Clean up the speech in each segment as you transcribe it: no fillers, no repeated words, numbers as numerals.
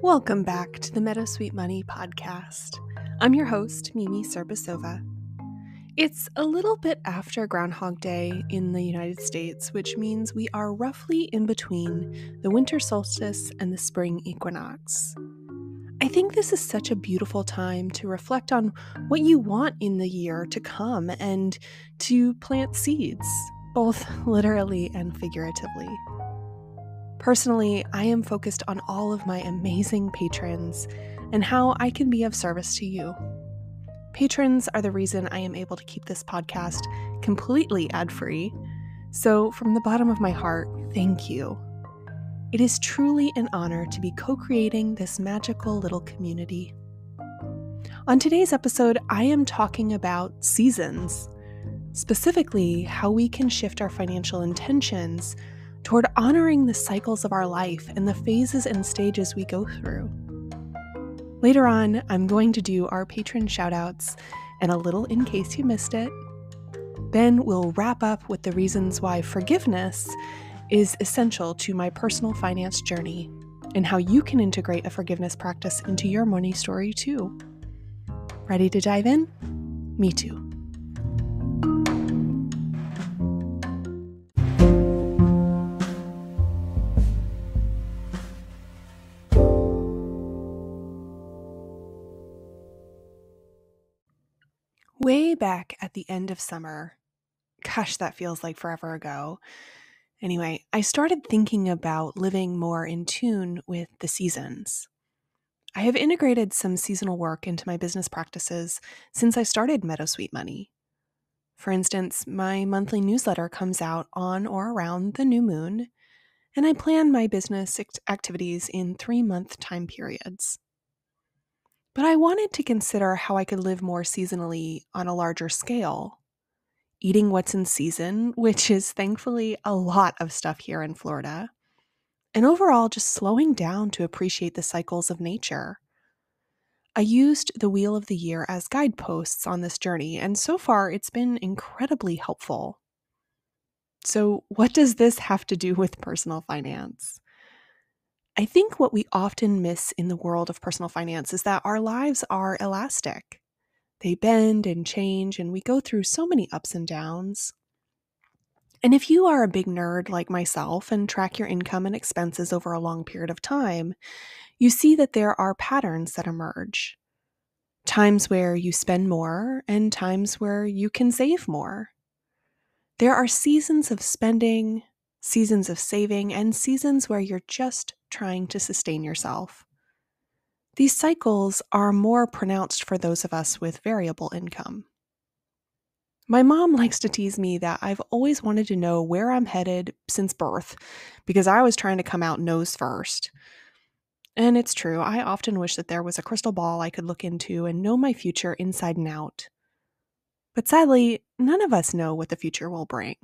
Welcome back to the Meadowsweet Money podcast. I'm your host, Mimi Cirbusova. It's a little bit after Groundhog Day in the United States, which means we are roughly in between the winter solstice and the spring equinox. I think this is such a beautiful time to reflect on what you want in the year to come and to plant seeds, both literally and figuratively. Personally, I am focused on all of my amazing patrons and how I can be of service to you. Patrons are the reason I am able to keep this podcast completely ad-free. So from the bottom of my heart, thank you. It is truly an honor to be co-creating this magical little community. On today's episode, I am talking about seasons, specifically how we can shift our financial intentions toward honoring the cycles of our life and the phases and stages we go through. Later on, I'm going to do our patron shoutouts and a little in case you missed it. Then we'll wrap up with the reasons why forgiveness is essential to my personal finance journey and how you can integrate a forgiveness practice into your money story too. Ready to dive in? Me too. Way back at the end of summer, gosh, that feels like forever ago. Anyway, I started thinking about living more in tune with the seasons. I have integrated some seasonal work into my business practices since I started Meadowsweet Money. For instance, my monthly newsletter comes out on or around the new moon, and I plan my business activities in 3-month time periods. But I wanted to consider how I could live more seasonally on a larger scale. Eating what's in season, which is thankfully a lot of stuff here in Florida. And overall, just slowing down to appreciate the cycles of nature. I used the Wheel of the Year as guideposts on this journey, and so far it's been incredibly helpful. So, what does this have to do with personal finance? I think what we often miss in the world of personal finance is that our lives are elastic. They bend and change, and we go through so many ups and downs. And if you are a big nerd like myself and track your income and expenses over a long period of time, you see that there are patterns that emerge. Times where you spend more and times where you can save more. There are seasons of spending, seasons of saving, and seasons where you're just trying to sustain yourself. These cycles are more pronounced for those of us with variable income. My mom likes to tease me that I've always wanted to know where I'm headed since birth because I was trying to come out nose first. And it's true, I often wish that there was a crystal ball I could look into and know my future inside and out. But sadly, none of us know what the future will bring.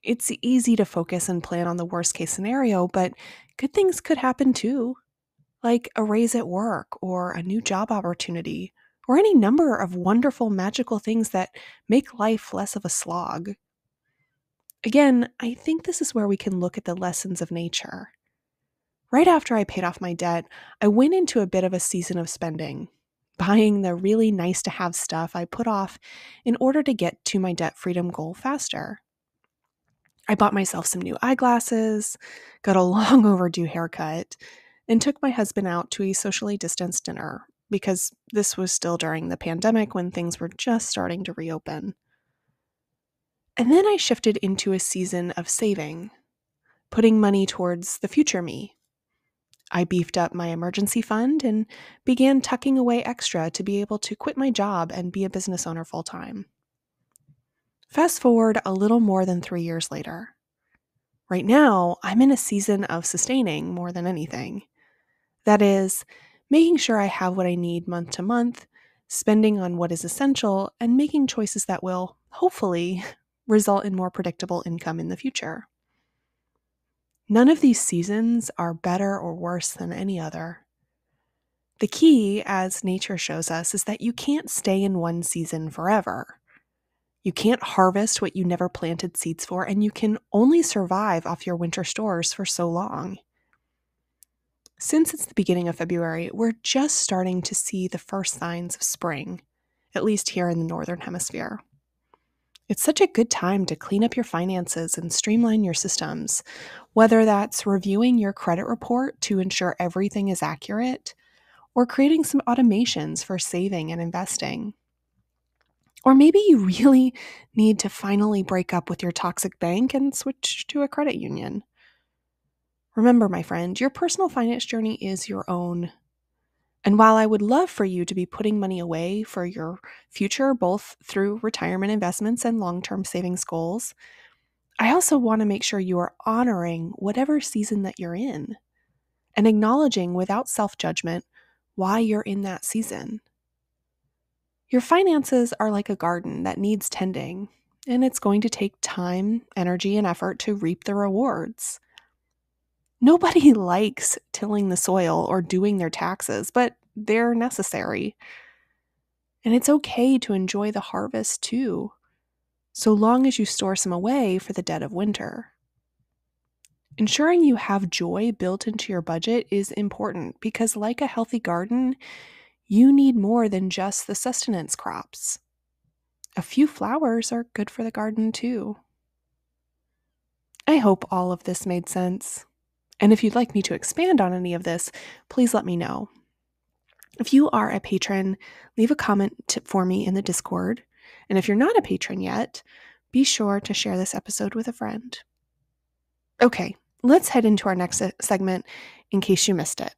It's easy to focus and plan on the worst case scenario, but good things could happen too, like a raise at work or a new job opportunity, or any number of wonderful, magical things that make life less of a slog. Again, I think this is where we can look at the lessons of nature. Right after I paid off my debt, I went into a bit of a season of spending, buying the really nice-to-have stuff I put off in order to get to my debt freedom goal faster. I bought myself some new eyeglasses, got a long overdue haircut, and took my husband out to a socially distanced dinner, because this was still during the pandemic when things were just starting to reopen. And then I shifted into a season of saving, putting money towards the future me. I beefed up my emergency fund and began tucking away extra to be able to quit my job and be a business owner full-time. Fast forward a little more than 3 years later. Right now, I'm in a season of sustaining more than anything. That is, making sure I have what I need month to month, spending on what is essential, and making choices that will, hopefully, result in more predictable income in the future. None of these seasons are better or worse than any other. The key, as nature shows us, is that you can't stay in one season forever. You can't harvest what you never planted seeds for, and you can only survive off your winter stores for so long. Since it's the beginning of February, we're just starting to see the first signs of spring, at least here in the Northern Hemisphere. It's such a good time to clean up your finances and streamline your systems, whether that's reviewing your credit report to ensure everything is accurate, or creating some automations for saving and investing. Or maybe you really need to finally break up with your toxic bank and switch to a credit union. Remember, my friend, your personal finance journey is your own. And while I would love for you to be putting money away for your future, both through retirement investments and long term savings goals, I also want to make sure you are honoring whatever season that you're in and acknowledging without self judgment why you're in that season. Your finances are like a garden that needs tending, and it's going to take time, energy, and effort to reap the rewards. Nobody likes tilling the soil or doing their taxes, but they're necessary. And it's okay to enjoy the harvest too, so long as you store some away for the dead of winter. Ensuring you have joy built into your budget is important because, like a healthy garden, you need more than just the sustenance crops. A few flowers are good for the garden too. I hope all of this made sense. And if you'd like me to expand on any of this, please let me know. If you are a patron, leave a comment for me in the Discord. And if you're not a patron yet, be sure to share this episode with a friend. Okay, let's head into our next segment in case you missed it.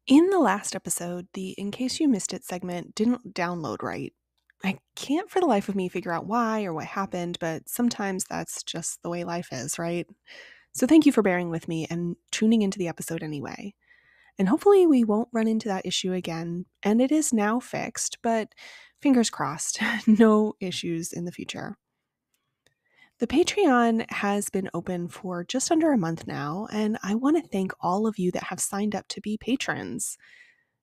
In the last episode, the In Case You Missed It segment didn't download right. I can't for the life of me figure out why or what happened, but sometimes that's just the way life is, right? So thank you for bearing with me and tuning into the episode anyway. And hopefully we won't run into that issue again. And it is now fixed, but fingers crossed, no issues in the future. The Patreon has been open for just under a month now, and I want to thank all of you that have signed up to be patrons.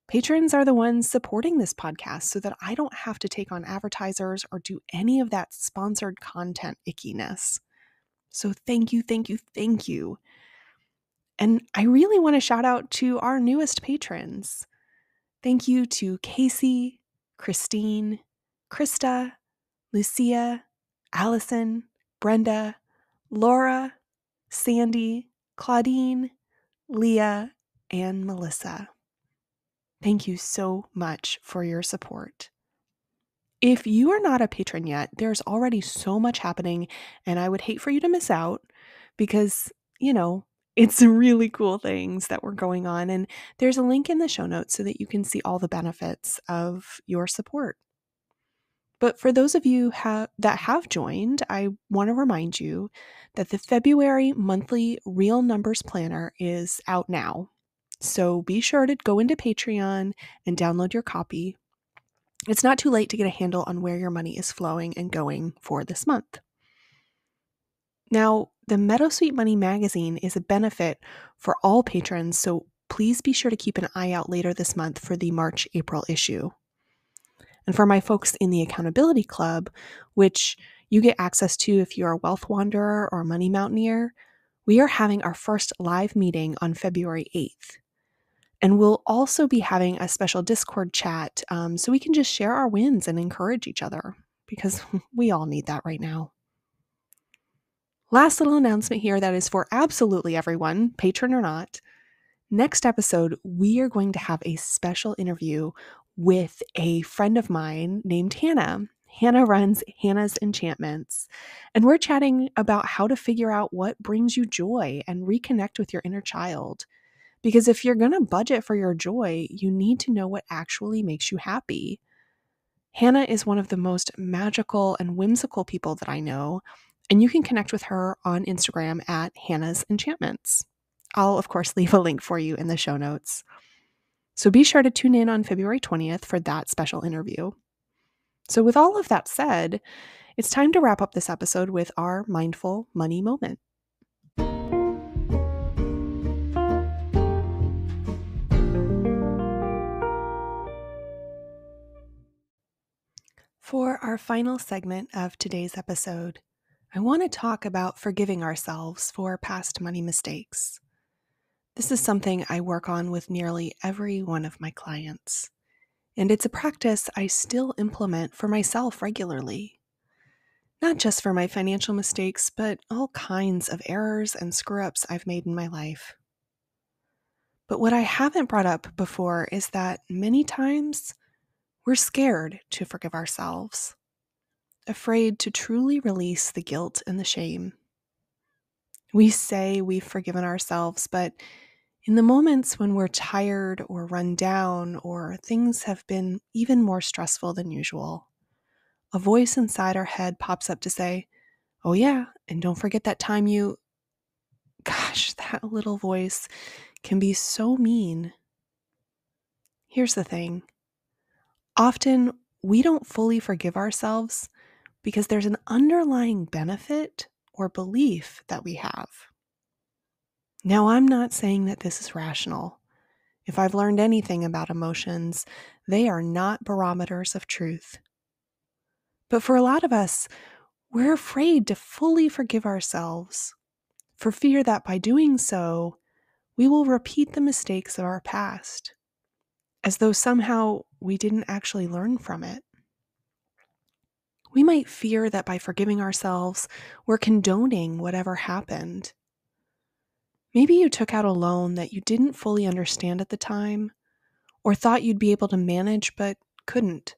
Patrons are the ones supporting this podcast so that I don't have to take on advertisers or do any of that sponsored content ickiness. So thank you, thank you, thank you. And I really want to shout out to our newest patrons. Thank you to Casey, Christine, Krista, Lucia, Allison, Brenda, Laura, Sandy, Claudine, Leah, and Melissa. Thank you so much for your support. If you are not a patron yet, there's already so much happening, and I would hate for you to miss out because, it's really cool things that were going on. And there's a link in the show notes so that you can see all the benefits of your support. But for those of you that have joined, I want to remind you that the February monthly Real Numbers Planner is out now. So be sure to go into Patreon and download your copy. It's not too late to get a handle on where your money is flowing and going for this month. Now, the Meadowsweet Money magazine is a benefit for all patrons, so please be sure to keep an eye out later this month for the March-April issue. And for my folks in the Accountability Club, which you get access to if you're a Wealth Wanderer or a Money Mountaineer, we are having our first live meeting on February 8th. And we'll also be having a special Discord chat so we can just share our wins and encourage each other, because we all need that right now. Last little announcement here that is for absolutely everyone, patron or not. Next episode, we are going to have a special interview with a friend of mine named Hannah. Hannah runs Hannah's Enchantments, and we're chatting about how to figure out what brings you joy and reconnect with your inner child. Because if you're going to budget for your joy, you need to know what actually makes you happy. Hannah is one of the most magical and whimsical people that I know, and you can connect with her on Instagram at Hannah's Enchantments. I'll, of course, leave a link for you in the show notes. So be sure to tune in on February 20th for that special interview. So with all of that said, it's time to wrap up this episode with our mindful money moment. For our final segment of today's episode, I want to talk about forgiving ourselves for past money mistakes. This is something I work on with nearly every one of my clients, and it's a practice I still implement for myself regularly. Not just for my financial mistakes, but all kinds of errors and screw-ups I've made in my life. But what I haven't brought up before is that many times we're scared to forgive ourselves, afraid to truly release the guilt and the shame. We say we've forgiven ourselves, but in the moments when we're tired or run down or things have been even more stressful than usual, a voice inside our head pops up to say, "Oh yeah, and don't forget that time you..." Gosh, that little voice can be so mean. Here's the thing. Often we don't fully forgive ourselves because there's an underlying benefit or belief that we have. Now, I'm not saying that this is rational. If I've learned anything about emotions, they are not barometers of truth. But for a lot of us, we're afraid to fully forgive ourselves for fear that by doing so, we will repeat the mistakes of our past, as though somehow we didn't actually learn from it. We might fear that by forgiving ourselves, we're condoning whatever happened. Maybe you took out a loan that you didn't fully understand at the time, or thought you'd be able to manage but couldn't.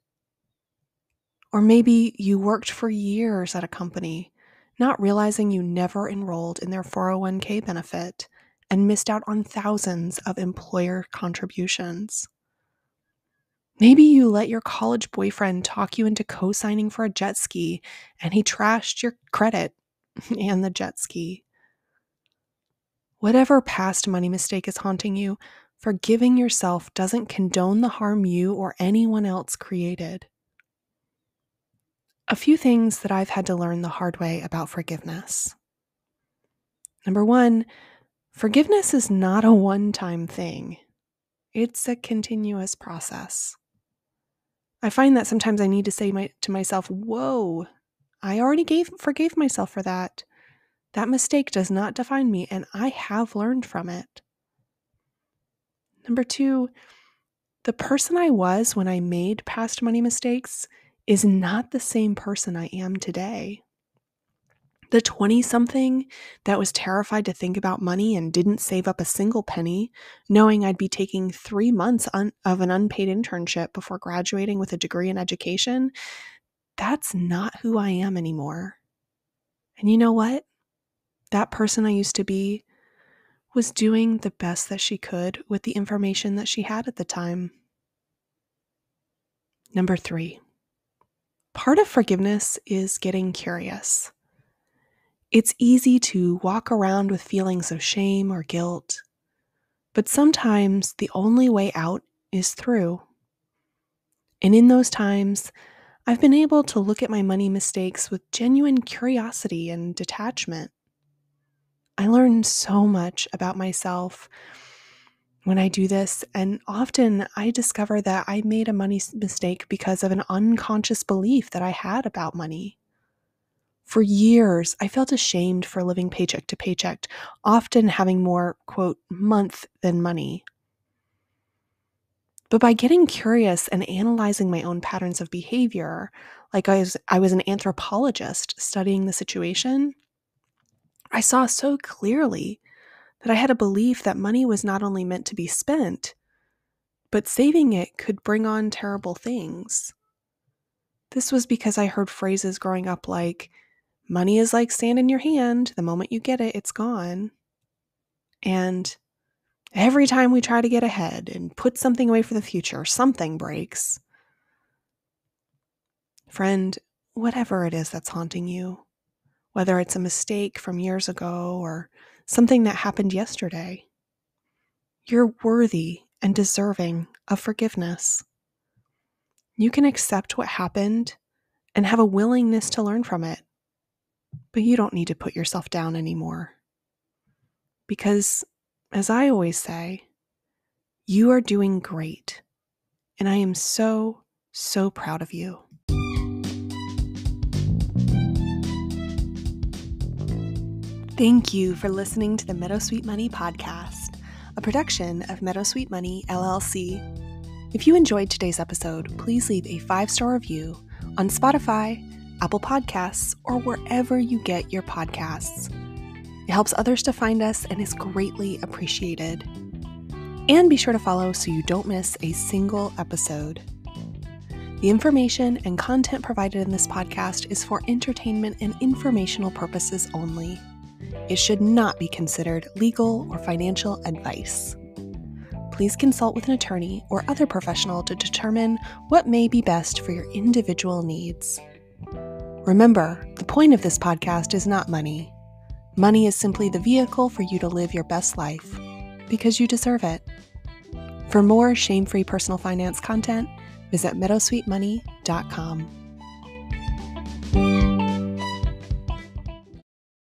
Or maybe you worked for years at a company, not realizing you never enrolled in their 401k benefit and missed out on thousands of employer contributions. Maybe you let your college boyfriend talk you into co-signing for a jet ski and he trashed your credit and the jet ski. Whatever past money mistake is haunting you, forgiving yourself doesn't condone the harm you or anyone else created. A few things that I've had to learn the hard way about forgiveness. Number one, forgiveness is not a one-time thing. It's a continuous process. I find that sometimes I need to say to myself, whoa, I already forgave myself for that. That mistake does not define me, and I have learned from it. Number two, the person I was when I made past money mistakes is not the same person I am today. The 20-something that was terrified to think about money and didn't save up a single penny, knowing I'd be taking 3 months of an unpaid internship before graduating with a degree in education, that's not who I am anymore. And you know what? That person I used to be was doing the best that she could with the information that she had at the time. Number three, part of forgiveness is getting curious. It's easy to walk around with feelings of shame or guilt, but sometimes the only way out is through. And in those times, I've been able to look at my money mistakes with genuine curiosity and detachment. I learn so much about myself when I do this, and often I discover that I made a money mistake because of an unconscious belief that I had about money. For years, I felt ashamed for living paycheck to paycheck, often having more, quote, month than money. But by getting curious and analyzing my own patterns of behavior, like I was an anthropologist studying the situation, I saw so clearly that I had a belief that money was not only meant to be spent, but saving it could bring on terrible things. This was because I heard phrases growing up like, money is like sand in your hand. The moment you get it, it's gone. And every time we try to get ahead and put something away for the future, something breaks. Friend, whatever it is that's haunting you, whether it's a mistake from years ago or something that happened yesterday, you're worthy and deserving of forgiveness. You can accept what happened and have a willingness to learn from it, but you don't need to put yourself down anymore. Because, as I always say, you are doing great, and I am so, so proud of you. Thank you for listening to the Meadowsweet Money podcast, a production of Meadowsweet Money LLC. If you enjoyed today's episode, please leave a 5-star review on Spotify, Apple Podcasts, or wherever you get your podcasts. It helps others to find us and is greatly appreciated. And be sure to follow so you don't miss a single episode. The information and content provided in this podcast is for entertainment and informational purposes only. It should not be considered legal or financial advice. Please consult with an attorney or other professional to determine what may be best for your individual needs. Remember, the point of this podcast is not money. Money is simply the vehicle for you to live your best life, because you deserve it. For more shame-free personal finance content, visit meadowsweetmoney.com.